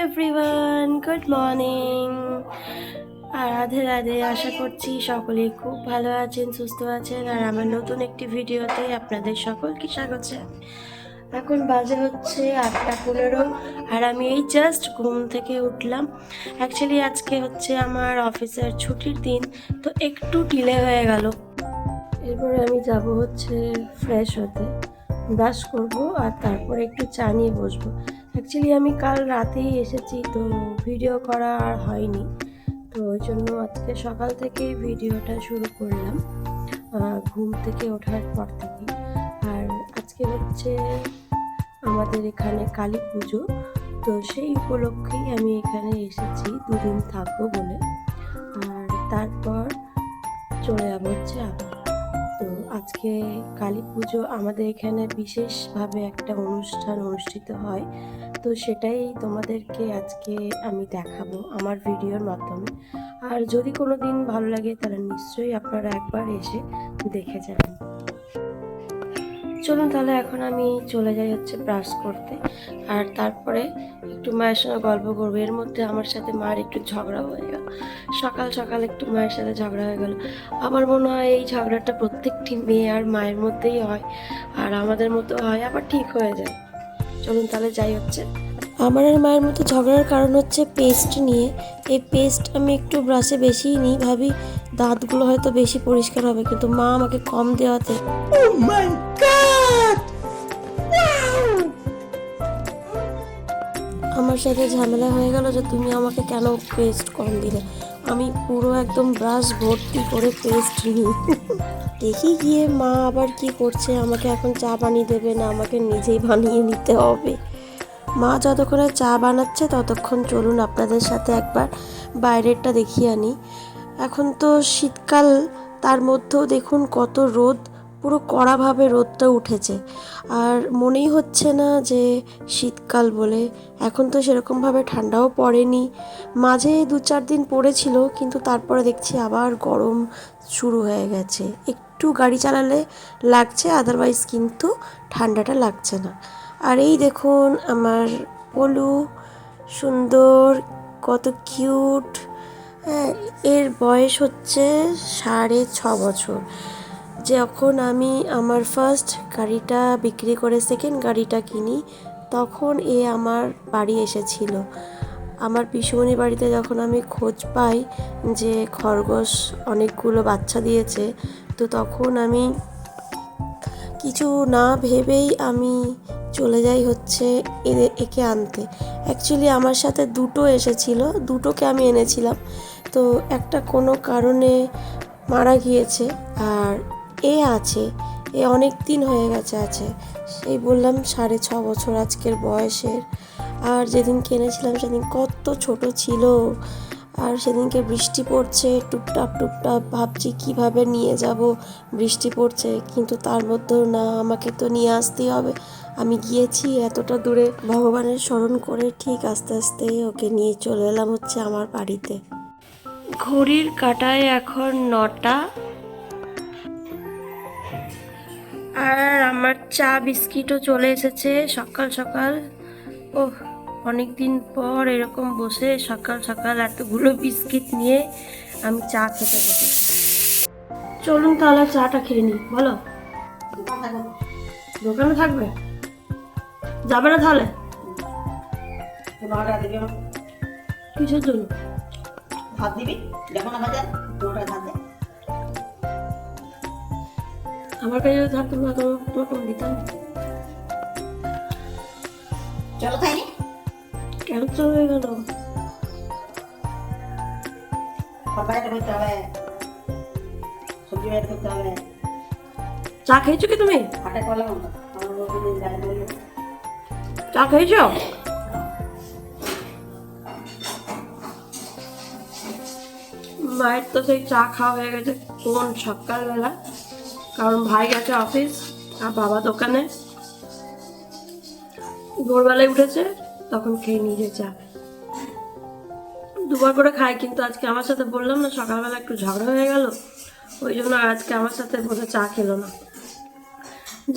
Everyone, good morning. আর রাধে রাধে। আশা করছি সকলেই খুব ভালো আছেন, সুস্থ আছেন। আর আমার নতুন একটি ভিডিওতে আপনাদের সকলকে স্বাগত। এখন বাজে হচ্ছে 8:15 আর আমি এই জাস্ট ঘুম থেকে উঠলাম। অ্যাকচুয়ালি আজকে হচ্ছে আমার অফিসের ছুটির দিন, তো একটু ডিলে হয়ে গেল। এরপরে আমি যাব হচ্ছে ফ্রেশ হতে, ব্রাশ করব আর তারপরে একটু চা নিয়ে বসবো। অ্যাকচুয়ালি আমি কাল রাতেই এসেছি, তো ভিডিও করা আর হয়নি, তো ওই জন্য আজকে সকাল থেকেই ভিডিওটা শুরু করলাম, ঘুম থেকে ওঠার পর থেকে। আর আজকে হচ্ছে আমাদের এখানে কালী পুজো, তো সেই উপলক্ষেই আমি এখানে এসেছি, 2 দিন থাকবো বলে। আর তারপর চলে যাবো হচ্ছে আবার। তো আজকে কালী পুজো আমাদের এখানে বিশেষভাবে একটা অনুষ্ঠান অনুষ্ঠিত হয়, তো সেটাই তোমাদেরকে আজকে আমি দেখাবো আমার ভিডিওর মাধ্যমে। আর যদি কোনো দিন ভালো লাগে তাহলে নিশ্চয়ই আপনারা একবার এসে দেখে যাবেন। চলুন তাহলে এখন আমি চলে যাই হচ্ছে ব্রাশ করতে, আর তারপরে একটু মায়ের সঙ্গে গল্প করবো। এর মধ্যে আমার সাথে মায়ের একটু ঝগড়া হয়ে গেল, সকাল সকাল একটু মায়ের সাথে ঝগড়া হয়ে গেল। আমার মনে হয় এই ঝগড়াটা প্রত্যেকটি মেয়ে আর মায়ের মধ্যেই হয়, আর আমাদের মতো হয়, আবার ঠিক হয়ে যায়। চলুন তাহলে যাই হচ্ছে। আমার আর মায়ের মতো ঝগড়ার কারণ হচ্ছে পেস্ট নিয়ে। এই পেস্ট আমি একটু ব্রাশে বেশিই নিই, ভাবি দাঁতগুলো হয়তো বেশি পরিষ্কার হবে, কিন্তু মা আমাকে কম দেওয়াতে আমার সাথে ঝামেলা হয়ে গেল যে তুমি আমাকে কেন পেস্ট কম দিলে। আমি পুরো একদম ব্রাশ ভর্তি করে পেস্ট নিই। দেখি গিয়ে মা আবার কি করছে, আমাকে এখন চা বানিয়ে দেবে না আমাকে নিজেই বানিয়ে নিতে হবে। মা যতক্ষণে চা বানাচ্ছে ততক্ষণ চলুন আপনাদের সাথে একবার বাইরেরটা দেখিয়ে আনি। এখন তো শীতকাল, তার মধ্যেও দেখুন কত রোদ, পুরো কড়াভাবে রোদটা উঠেছে। আর মনেই হচ্ছে না যে শীতকাল বলে। এখন তো সেরকমভাবে ঠান্ডাও পড়েনি, মাঝে 2-4 দিন পড়েছিল, কিন্তু তারপরে দেখছি আবার গরম শুরু হয়ে গেছে। একটু গাড়ি চালালে লাগছে, আদারওয়াইজ কিন্তু ঠান্ডাটা লাগছে না। আর এই দেখুন আমার পলু, সুন্দর, কত কিউট। হ্যাঁ, এর বয়স হচ্ছে 6.5 বছর। যখন আমি আমার ফার্স্ট গাড়িটা বিক্রি করে সেকেন্ড গাড়িটা কিনি, তখন এ আমার বাড়ি এসেছিল। আমার পিসুমণির বাড়িতে যখন আমি খোঁজ পাই যে খরগোশ অনেকগুলো বাচ্চা দিয়েছে, তো তখন আমি কিছু না ভেবেই আমি চলে যাই হচ্ছে একে আনতে। অ্যাকচুয়ালি আমার সাথে দুটো এসেছিল, দুটোকে আমি এনেছিলাম, তো একটা কোনো কারণে মারা গিয়েছে, আর এ আছে, এ অনেক দিন হয়ে গেছে আছে, সেই বললাম 6.5 বছর আজকের বয়সের। আর যেদিন কিনেছিলাম সেদিন কত ছোট ছিল, আর সেদিনকে বৃষ্টি পড়ছে টুপটাপ টুপটাপ, ভাবছি কিভাবে নিয়ে যাব, বৃষ্টি পড়ছে, কিন্তু তার মধ্যেও না, আমাকে তো নিয়ে আসতেই হবে। আমি গিয়েছি এতটা দূরে, ভগবানের স্মরণ করে ঠিক আস্তে আস্তে ওকে নিয়ে চলে এলাম হচ্ছে আমার বাড়িতে। ঘড়ির কাঁটায় এখন 9টা, আর আমার চা বিস্কিটও চলে এসেছে সকাল সকাল। ওহ, অনেক দিন পর এরকম বসে সকাল সকাল এতগুলো বিস্কিট নিয়ে আমি চা খেতে বসেছি। চলুন তাহলে চাটা খেয়ে নিই। বলো, দোকানে থাকবে? যাবে না তাহলে? কিসের জন্য ভাত দিবি? দেখো না বাজার 9টায় ভাত দে। আমার কাছে যদি থাকতো না তোমাকে দিতাম। চলো খাইনি? ক্যান্সার হয়ে গেল। বাজারটা করতে হবে, সবজি বাজার করতে হবে। চা খেয়েছো কি তুমি? হাটে করলাম আমার বন্ধুদের গায়ে বললো। চা খেয়েছো? মায়ের তো সেই চা খাওয়া হয়ে গেছে কোন সকালবেলা, কারণ ভাই গেছে অফিস আর বাবা দোকানে। ভোরবেলায় উঠেছে, তখন খেয়ে নিয়েছে চা। 2বার করে খাই, কিন্তু আজকে আমার সাথে বললাম না সকালবেলা একটু ঝগড়া হয়ে গেল, ওই জন্য আজকে আমার সাথে বসে চা খেলো না।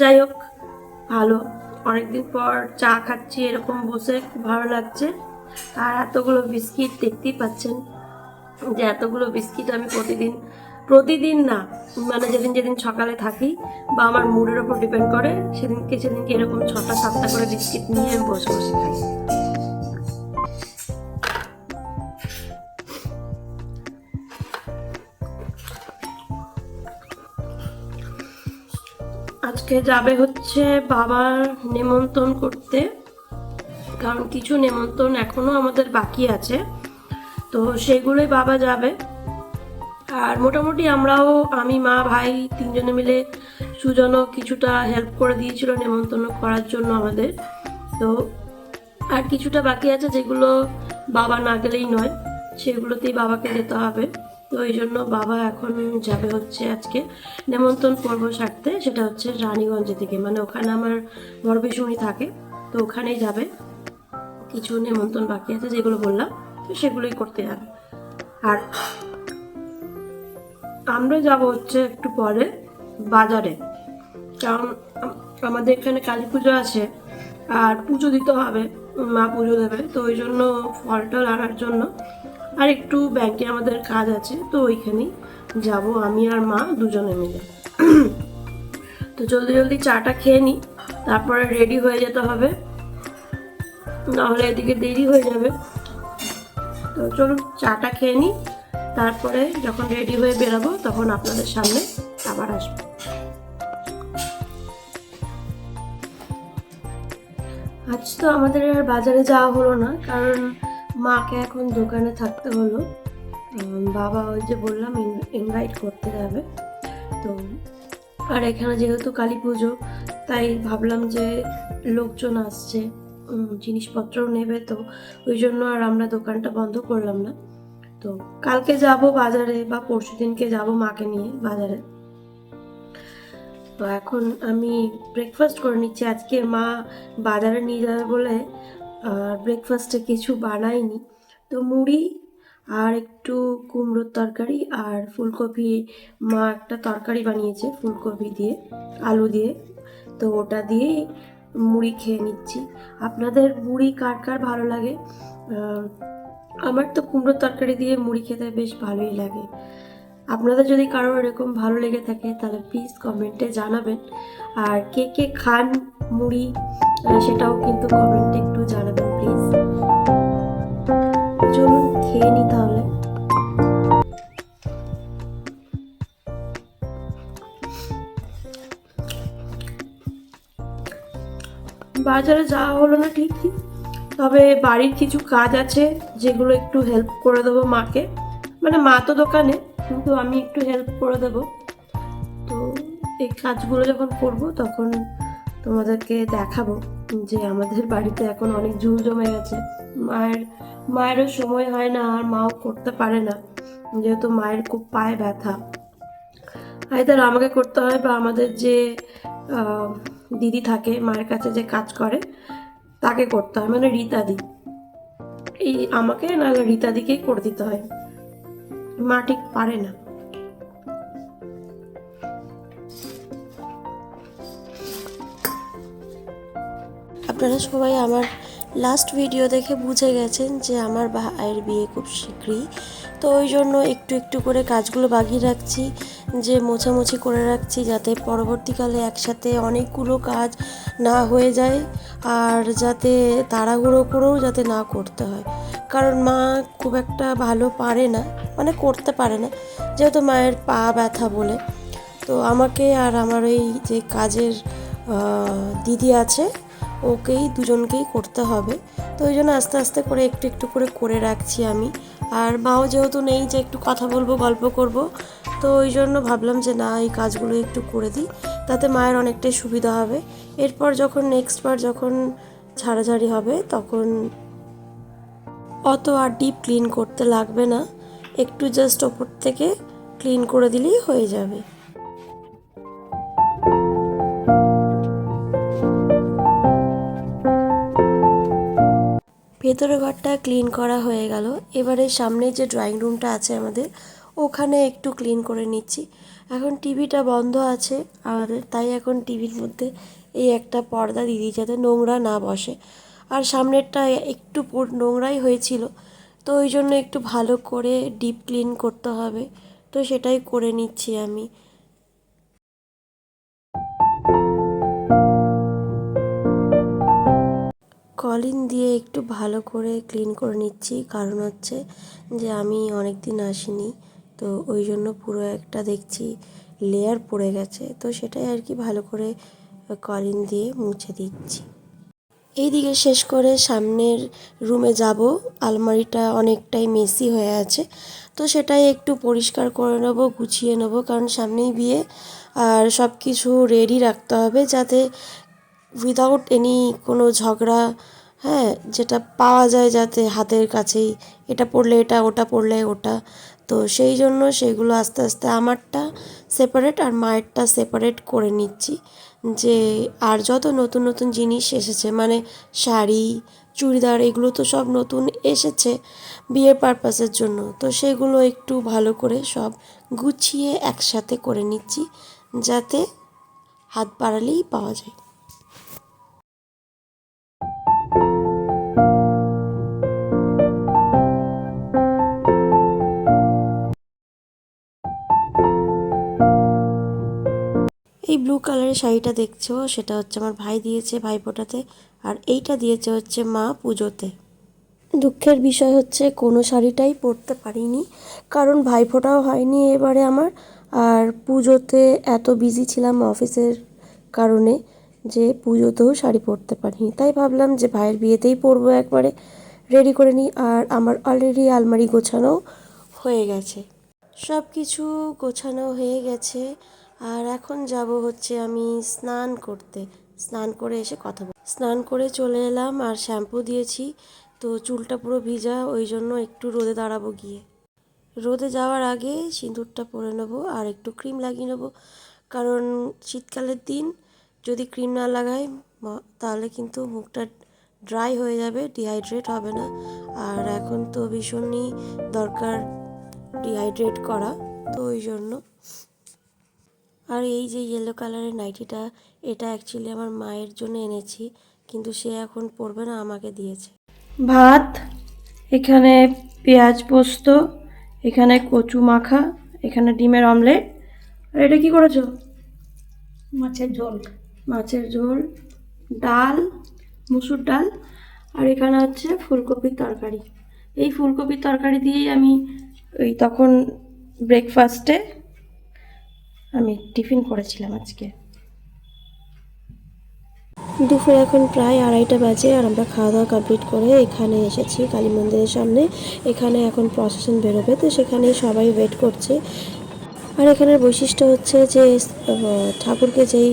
যাই হোক, ভালো, অনেকদিন পর চা খাচ্ছি এরকম বসে, খুব ভালো লাগছে। আর এতগুলো বিস্কিট দেখতেই পাচ্ছেন যে এতগুলো বিস্কিট আমি প্রতিদিন না, মানে যেদিন যেদিন সকালে থাকি বা আমার মুডের ওপর ডিপেন্ড করে, সেদিনকে এরকম 6টা 7টা করে বিস্কিট নিয়ে আমি বসে বসে খাই। আজকে যাবে হচ্ছে বাবার নেমন্তন্ন করতে, কারণ কিছু নেমন্তন্ন এখনো আমাদের বাকি আছে, তো সেগুলোই বাবা যাবে। আর মোটামুটি আমি মা ভাই 3জনে মিলে সুজনও কিছুটা হেল্প করে দিয়েছিল নেমন্তন্ন করার জন্য আমাদের। তো আর কিছুটা বাকি আছে যেগুলো বাবা না গেলেই নয়, সেগুলোতেই বাবাকে যেতে হবে। তো এই জন্য বাবা এখন যাবে হচ্ছে আজকে নেমন্তন্ন পর্ব সারতে, সেটা হচ্ছে রানীগঞ্জ থেকে, মানে ওখানে আমার বড় পিসুনি থাকে, তো ওখানেই যাবে। কিছু নেমন্তন্ন বাকি আছে যেগুলো বললাম, তো সেগুলোই করতে যাবে। আর আমরা যাব হচ্ছে একটু পরে বাজারে, কারণ আমাদের এখানে কালী পুজো আছে আর পুজো দিতে হবে, মা পুজো দেবে, তো ওই জন্য ফল টল আনার জন্য আর একটু ব্যাংকে আমাদের কাজ আছে, তো ওইখানেই যাব আমি আর মা দুজনে মিলে। তো জলদি জলদি চাটা খেয়ে নিই, তারপরে রেডি হয়ে যেতে হবে, নাহলে এদিকে দেরি হয়ে যাবে। তো চলুন চাটা খেয়ে নিই, তারপরে যখন রেডি হয়ে বেরোবো তখন আপনাদের সামনে আবার আসবো। আজ তো আমাদের আর বাজারে যাওয়া হলো না, কারণ মাকে এখন দোকানে থাকতে হলো। বাবা ওই যে বললাম ইনভাইট করতে যাবে, তো আর এখানে যেহেতু কালী পুজো, তাই ভাবলাম যে লোকজন আসছে, জিনিসপত্রও নেবে, তো ওই জন্য আর আমরা দোকানটা বন্ধ করলাম না। তো কালকে যাব বাজারে বা পরশু দিনকে যাব মাকে নিয়ে বাজারে। তো এখন আমি ব্রেকফাস্ট করে নিচ্ছি, আজকে মা বাজারে নিয়ে যাবে বলে ব্রেকফাস্টে কিছু বানাইনি। তো মুড়ি আর একটু কুমড়োর তরকারি আর ফুলকপি, মা একটা তরকারি বানিয়েছে ফুলকপি দিয়ে আলু দিয়ে, তো ওটা দিয়েই মুড়ি খেয়ে নিচ্ছি। আপনাদের মুড়ি কার কার ভালো লাগে? আমার তো কুমড়োর তরকারি দিয়ে মুড়ি খেতে বেশ ভালোই লাগে। আপনাদের যদি কারো এরকম ভালো লেগে থাকে তাহলে প্লিজ কমেন্টে জানাবেন। আর কে কে খান মুড়ি সেটাও কিন্তু কমেন্টে একটু জানাবেন প্লিজ। চলুন খেয়ে নি তাহলে। বাজারে যাওয়া হলো না ঠিকই, তবে বাড়ির কিছু কাজ আছে যেগুলো একটু হেল্প করে দেবো মাকে, মানে মা তো দোকানে, কিন্তু আমি একটু হেল্প করে দেবো। তো এই কাজগুলো যখন করব তখন তোমাদেরকে দেখাবো যে আমাদের বাড়িতে এখন অনেক ঝুল জমে গেছে। মায়েরও সময় হয় না আর মাও করতে পারে না, যেহেতু মায়ের খুব পায়ে ব্যথা, আইদার আমাকে করতে হয় বা আমাদের যে দিদি থাকে মায়ের কাছে যে কাজ করে তাকে করতে হয়, মানে রীতাদি, এই আমাকে না রীতাদিকেই করে দিতে হয়, মা ঠিক পারে না। আপনারা সবাই আমার লাস্ট ভিডিও দেখে বুঝে গেছেন যে আমার ভাইয়ের বিয়ে খুব শীঘ্রই, তো ওই জন্য একটু একটু করে কাজগুলো বাগিয়ে রাখছি, যে মোছামুছি করে রাখছি, যাতে পরবর্তীকালে একসাথে অনেকগুলো কাজ না হয়ে যায়, আর যাতে তাড়াহুড়ো করেও যাতে না করতে হয়, কারণ মা খুব একটা ভালো পারে না, মানে করতে পারে না, যেহেতু মায়ের পা ব্যথা বলে। তো আমাকে আর আমার এই যে কাজের দিদি আছে ওকেই দুজনকেই করতে হবে, তো ওই জন্য আস্তে আস্তে করে একটু একটু করে রাখছি আমি। আর মাও যেহেতু নেই যে একটু কথা বলবো গল্প করব, তো ওই জন্য ভাবলাম যে না এই কাজগুলো একটু করে দিই, তাতে মায়ের অনেকটাই সুবিধা হবে। এরপর যখন নেক্সট বার যখন ঝাড়াঝাড়ি হবে তখন অত আর ডিপ ক্লিন করতে লাগবে না, একটু জাস্ট ওপর থেকে ক্লিন করে দিলেই হয়ে যাবে। ভেতরের ঘরটা ক্লিন করা হয়ে গেল, এবারে সামনে যে ড্রয়িং রুমটা আছে আমাদের ওখানে একটু ক্লিন করে নিচ্ছি। এখন টিভিটা বন্ধ আছে আমাদের, তাই এখন টিভির মধ্যে এই একটা পর্দা দিয়ে দিই যাতে নোংরা না বসে। আর সামনেরটা একটু নোংরাই হয়েছিল, তো ওই জন্য একটু ভালো করে ডিপ ক্লিন করতে হবে, তো সেটাই করে নিচ্ছি আমি। কলিন দিয়ে একটু ভালো করে ক্লিন করে নিচ্ছি, কারণ হচ্ছে যে আমি অনেক দিন আসিনি, তো ওই জন্য পুরো একটা দেখছি লেয়ার পড়ে গেছে, তো সেটাই আর কি ভালো করে কলিন দিয়ে মুছে দিচ্ছি। এইদিকে শেষ করে সামনের রুমে যাব, আলমারিটা অনেকটাই মেসি হয়ে আছে, তো সেটাই একটু পরিষ্কার করে নেবো, গুছিয়ে নেবো, কারণ সামনেই বিয়ে আর সব কিছু রেডি রাখতে হবে যাতে উইদাউট এনি কোনো ঝগড়া, হ্যাঁ, যেটা পাওয়া যায় যাতে হাতের কাছেই, এটা পড়লে এটা, ওটা পড়লে ওটা, তো সেই জন্য সেগুলো আস্তে আস্তে আমারটা সেপারেট আর মায়েরটা সেপারেট করে নিচ্ছি। যে আর যত নতুন নতুন জিনিস এসেছে, মানে শাড়ি, চুড়িদার, এগুলো তো সব নতুন এসেছে বিয়ের পারপাসের জন্য, তো সেগুলো একটু ভালো করে সব গুছিয়ে একসাথে করে নিচ্ছি যাতে হাত বাড়ালেই পাওয়া যায়। এই ব্লু কালারের শাড়িটা দেখছো, সেটা হচ্ছে আমার ভাই দিয়েছে ভাইফোঁটাতে, আর এইটা দিয়েছে হচ্ছে মা পুজোতে। দুঃখের বিষয় হচ্ছে কোনো শাড়িটাই পরতে পারিনি, কারণ ভাইফোঁটাও হয়নি এবারে আমার, আর পুজোতে এত বিজি ছিলাম অফিসের কারণে যে পুজোতেও শাড়ি পরতে পারিনি, তাই ভাবলাম যে ভাইয়ের বিয়েতেই পরবো, একবারে রেডি করে নিই। আর আমার অলরেডি আলমারি গোছানো হয়ে গেছে, সব কিছু গোছানো হয়ে গেছে। আর এখন যাব হচ্ছে আমি স্নান করতে, স্নান করে এসে কথা বল। স্নান করে চলে এলাম আর শ্যাম্পু দিয়েছি, তো চুলটা পুরো ভিজা, ওই জন্য একটু রোদে দাঁড়াবো গিয়ে। রোদে যাওয়ার আগে সিঁদুরটা পরে নেবো আর একটু ক্রিম লাগিয়ে নেবো, কারণ শীতকালের দিন যদি ক্রিম না লাগাই তাহলে কিন্তু মুখটা ড্রাই হয়ে যাবে, ডিহাইড্রেট হবে না। আর এখন তো ভীষণই দরকার ডিহাইড্রেট করা, তো ওই জন্য। আর এই যে ইয়েলো কালারের নাইটিটা, এটা অ্যাকচুয়ালি আমার মায়ের জন্য এনেছি, কিন্তু সে এখন পরবে না, আমাকে দিয়েছে। ভাত, এখানে পেঁয়াজ পোস্ত, এখানে কচু মাখা, এখানে ডিমের অমলেট, আর এটা কি করেছো? মাছের ঝোল। মাছের ঝোল, ডাল, মুসুর ডাল, আর এখানে হচ্ছে ফুলকপির তরকারি। এই ফুলকপির তরকারি দিয়েই আমি ওই তখন ব্রেকফাস্টে আমি টিফিন করেছিলাম আজকে। দুপুরে এখন প্রায় 2:30 বাজে, আর আমরা খাওয়া দাওয়া কমপ্লিট করে এখানে এসেছি কালী মন্দিরের সামনে। এখানে এখন প্রসেশন বেরোবে, তো সেখানেই সবাই ওয়েট করছে। আর এখানের বৈশিষ্ট্য হচ্ছে যে ঠাকুরকে যেই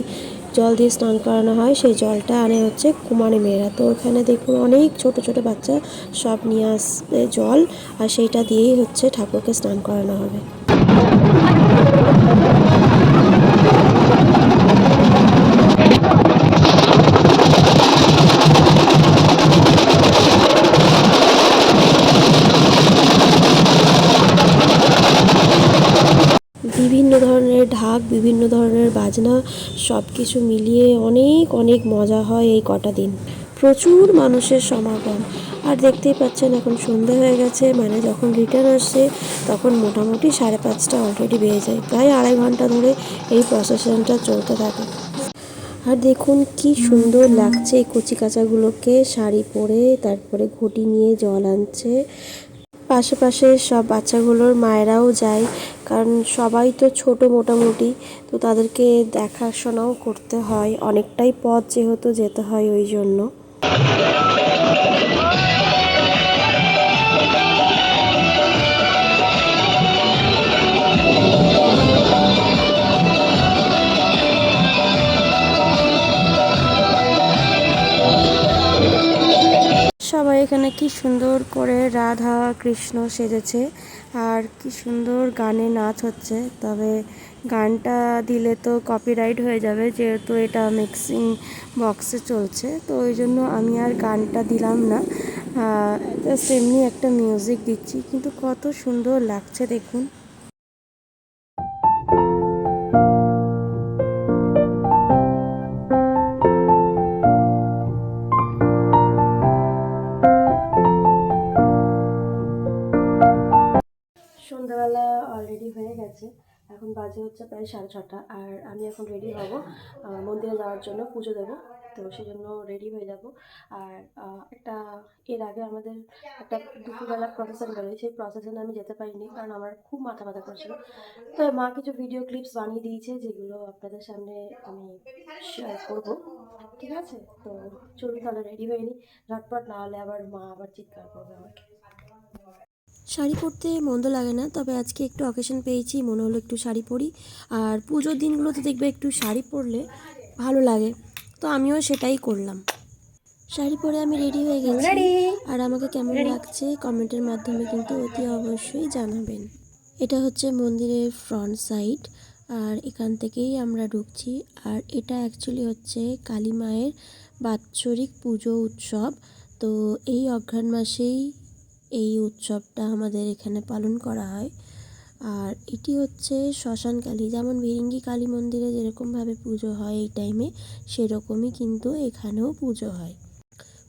জল দিয়ে স্নান করানো হয়, সেই জলটা আনে হচ্ছে কুমারী মেয়েরা। তো এখানে দেখুন অনেক ছোট ছোট বাচ্চা সব নিয়ে আসবে জল, আর সেইটা দিয়েই হচ্ছে ঠাকুরকে স্নান করানো হবে। বিভিন্ন ধরনের ঢাক, বিভিন্ন ধরনের বাজনা, সব কিছু মিলিয়ে অনেক অনেক মজা হয় এই কটা দিন। প্রচুর মানুষের সমাগম। আর দেখতেই পাচ্ছেন এখন সন্ধে হয়ে গেছে, মানে যখন রিটার্ন আসছে তখন মোটামুটি 5:30 অলরেডি বেজে যায়। প্রায় 2.5 ঘন্টা ধরে এই প্রসেশনটা চলতে থাকে। আর দেখুন কি সুন্দর লাগছে এই কচি কাচাগুলোকে শাড়ি পরে, তারপরে ঘটি নিয়ে জল আনছে। পাশে পাশে সব বাচ্চাগুলোর মায়েরাও যায়, কারণ সবাই তো ছোট মোটামুটি, তো তাদেরকে দেখাশোনাও করতে হয়, অনেকটাই পথ যেহেতু যেতে হয়, ওই জন্য। সবাই এখানে কি সুন্দর করে রাধা কৃষ্ণ সেজেছে, আর কি সুন্দর গানে নাচ হচ্ছে। তবে গানটা দিলে তো কপিরাইট হয়ে যাবে, যেহেতু এটা মিক্সিং বক্সে চলছে, তো ওই জন্য আমি আর গানটা দিলাম না, জাস্ট এমনি একটা মিউজিক দিচ্ছি। কিন্তু কত সুন্দর লাগছে দেখুন। এখন বাজে হচ্ছে প্রায় 6:30, আর আমি এখন রেডি হব মন্দিরে যাওয়ার জন্য, পুজো দেবো। তো সেই জন্য রেডি হয়ে যাব। আর একটা এর আগে আমাদের একটা দুপুরবেলা প্রসেসন বেরোয়, সেই প্রসেসনে আমি যেতে পারিনি কারণ আমার খুব মাথা ব্যথা করছিল। তো মা কিছু ভিডিও ক্লিপস বানিয়ে দিয়েছে যেগুলো আপনাদের সামনে আমি শেয়ার করব, ঠিক আছে? তো চলুন তাহলে রেডি হয়ে নিই ঝটপট, না হলে আবার মা আবার চিৎকার করবে আমাকে। শাড়ি পরতে মন্দ লাগে না, তবে আজকে একটু অকেশন পেয়েছি, মনে হলো একটু শাড়ি পরি। আর পুজোর দিনগুলোতে দেখবে একটু শাড়ি পরলে ভালো লাগে, তো আমিও সেটাই করলাম। শাড়ি পরে আমি রেডি হয়ে গেছি, আর আমাকে কেমন লাগছে কমেন্টের মাধ্যমে কিন্তু অতি অবশ্যই জানাবেন। এটা হচ্ছে মন্দিরের ফ্রন্ট সাইড, আর এখান থেকেই আমরা ঢুকছি। আর এটা অ্যাকচুয়ালি হচ্ছে কালী মায়ের বাৎসরিক পুজো উৎসব। তো এই অঘ্রাণ মাসেই এই উৎসবটা আমাদের এখানে পালন করা হয়। আর এটি হচ্ছে শ্মশান কালী, যেমন ভিরিঙ্গি কালী মন্দিরে যেরকমভাবে পুজো হয় এই টাইমে, সেরকমই কিন্তু এখানেও পুজো হয়।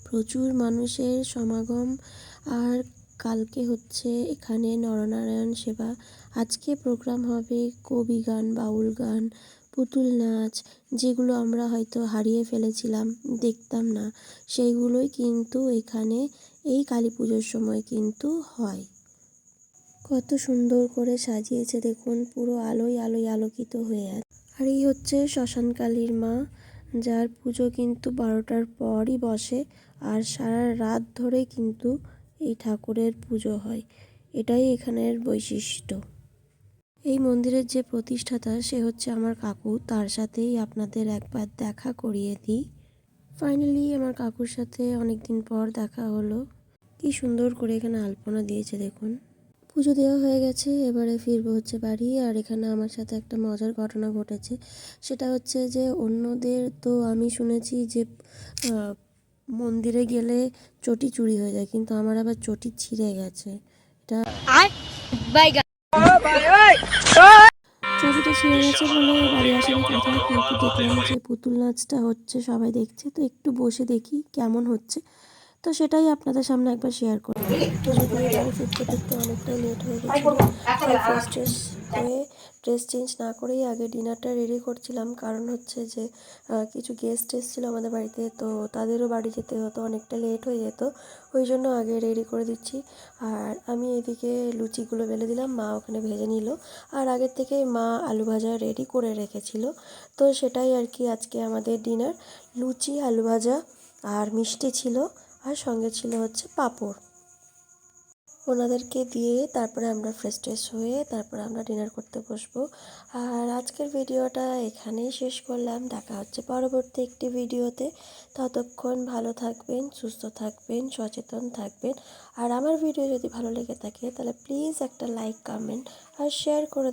প্রচুর মানুষের সমাগম। আর কালকে হচ্ছে এখানে নরনারায়ণ সেবা। আজকে প্রোগ্রাম হবে কবি গান, বাউল গান, পুতুল নাচ, যেগুলো আমরা হয়তো হারিয়ে ফেলেছিলাম, দেখতাম না, সেইগুলোই কিন্তু এখানে এই কালী পুজোর সময় কিন্তু হয়। কত সুন্দর করে সাজিয়েছে দেখুন, পুরো আলোয় আলোয় আলোকিত হয়ে আছে। আর এই হচ্ছে শ্মশান কালীর মা, যার পুজো কিন্তু 12টার পরই বসে, আর সারা রাত ধরে কিন্তু এই ঠাকুরের পুজো হয়। এটাই এখানের বৈশিষ্ট্য। এই মন্দিরের যে প্রতিষ্ঠাতা সে হচ্ছে আমার কাকু, তার সাথেই আপনাদের একবার দেখা করিয়ে দিই। ফাইনালি আমার কাকুর সাথে অনেক দিন পর দেখা হলো। কি সুন্দর করে এখানে আলপনা দিয়েছে দেখুন। পুজো দেওয়া হয়ে গেছে, এবারে ফিরবো হচ্ছে বাড়ি। আর এখানে আমার সাথে একটা মজার ঘটনা ঘটেছে, সেটা হচ্ছে যে অন্যদের তো আমি শুনেছি যে মন্দিরে গেলে চটি চুরি হয়ে যায়, কিন্তু আমার আবার চটি ছিঁড়ে গেছে। এটা চটিটা ছিঁড়ে গেছে বলে বাড়ি আসারই কথা, কিন্তু দেখলাম যে পুতুল নাচটা হচ্ছে, সবাই দেখছে, তো একটু বসে দেখি কেমন হচ্ছে। তো সেটাই আপনাদের সামনে একবার শেয়ার করলাম। পুজো দিয়ে বাড়ি ফিরতে ফিরতে অনেকটাই লেট হয়ে গেছিলো। তাই ফ্রেশ ট্রেশ হয়ে ড্রেস চেঞ্জ না করেই আগে ডিনারটা রেডি করছিলাম, কারণ হচ্ছে যে কিছু গেস্ট এসেছিলো আমাদের বাড়িতে, তো তাদেরও বাড়ি যেতে হতো, অনেকটা লেট হয়ে যেত, ওই জন্য আগে রেডি করে দিচ্ছি। আর আমি এদিকে লুচিগুলো বেলে দিলাম, মা ওখানে ভেজে নিল। আর আগের থেকে মা আলু ভাজা রেডি করে রেখেছিল, তো সেটাই আর কি আজকে আমাদের ডিনার। লুচি, আলু ভাজা আর মিষ্টি ছিল, আর সঙ্গে ছিল হচ্ছে পাঁপড়। ওনাদেরকে দিয়ে তারপরে আমরা ফ্রেশ ট্রেশ হয়ে তারপরে আমরা ডিনার করতে বসবো। আর আজকের ভিডিওটা এখানেই শেষ করলাম, দেখা হচ্ছে পরবর্তী একটি ভিডিওতে। ততক্ষণ ভালো থাকবেন, সুস্থ থাকবেন, সচেতন থাকবেন। আর আমার ভিডিও যদি ভালো লেগে থাকে তাহলে প্লিজ একটা লাইক, কমেন্ট আর শেয়ার করে